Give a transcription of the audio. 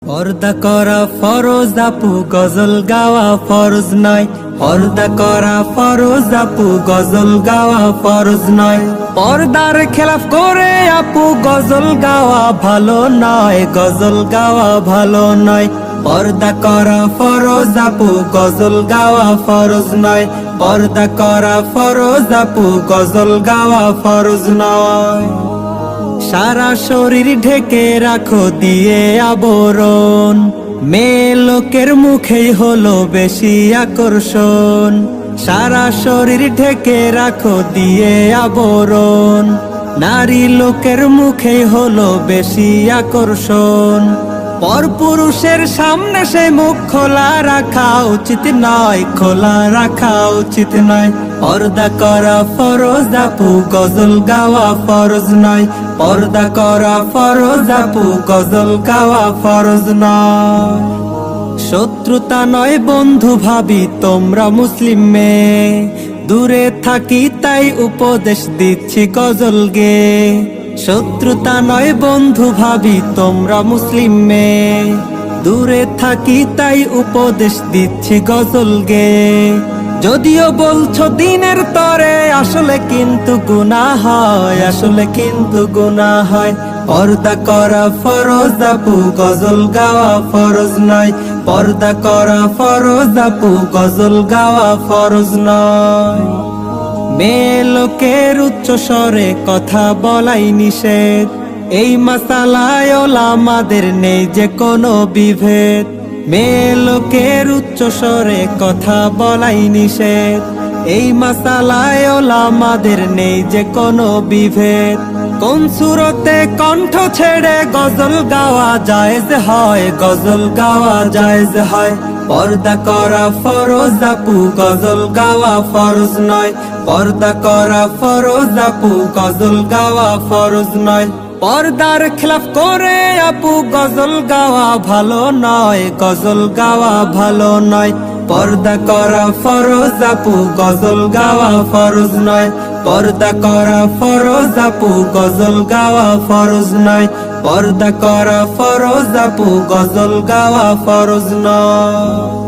পর্দা করা ফরজ আপু, গজল গাওয়া ফরজ নয়। পর্দা করা ফরজ আপু, গজল গাওয়া ফরজ নয়। পর্দার খেলাফ করে আপু গজল গাওয়া ভালো নয়, গজল গাওয়া ভালো নয়। পর্দা করা ফরজ আপু, গজল গাওয়া ফরজ নয়। পর্দা করা ফরজ আপু, গজল গাওয়া ফরজ নয়। সারা শরীর ঢেকে রাখো দিয়ে আবরণ, মেয়ে লোকের মুখেই হলো বেশি আকর্ষণ। সারা শরীর ঢেকে রাখো দিয়ে আবরণ, নারী লোকের মুখেই হলো বেশি আকর্ষণ। পরপুরুষের সামনে সে মুখ খোলা রাখা উচিত নয়, খোলা রাখা উচিত নয়। পর্দা করা ফরজ আপু, গজল গাওয়া ফরজ নয়। পর্দা করা ফরজ আপু, গজল গাওয়া ফরজ নয়। শত্রুতা নয় বন্ধু ভাবি তোমরা মুসলিম মেয়ে, দূরে থাকি তাই উপদেশ দিচ্ছি গজল গে। শত্রুতা নয় বন্ধু ভাবি তোমরা মুসলিম মেয়ে, দূরে থাকি তাই উপদেশ দিচ্ছি গজল গে। যদিও বলছো দিনের তরে, আসলে কিন্তু গুনাহ হয়, আসলে কিন্তু গুনাহ হয়। পর্দা করা ফরজ আপু, গজল গাওয়া ফরজ নয়। পর্দা করা ফরজ আপু, গজল গাওয়া ফরজ নয়। মেয়ে লোকের উচ্চ স্বরে কথা বলাই নিষেধ, এই মাসালায় ওলামাদের নেই যে কোনো বিভেদ। মেয়ে লোকের উচ্চ স্বরে কথা বলাই নিষেধ, এই মাসালায় ওলামাদের নেই যে কোনো বিভেদ। কোন সুরতে কণ্ঠ ছেড়ে গজল গাওয়া জায়েজ হয়, গজল গাওয়া জায়েজ হয়। পর্দা করা ফরজ আপু, গজল গাওয়া ফরজ নয়। পর্দা করা ফরজ আপু, গজল গাওয়া ফরজ নয়। পর্দার খেলাফ করে আপু গজল গাওয়া ভালো নয়, গজল গাওয়া ভালো নয়। পর্দা করা ফরজ আপু, গজল গাওয়া ফরজ নয়। পর্দা করা ফরজ আপু, গজল গাওয়া ফরজ নয়। পর্দা করা ফরজ আপু, গজল গাওয়া ফরজ নয়।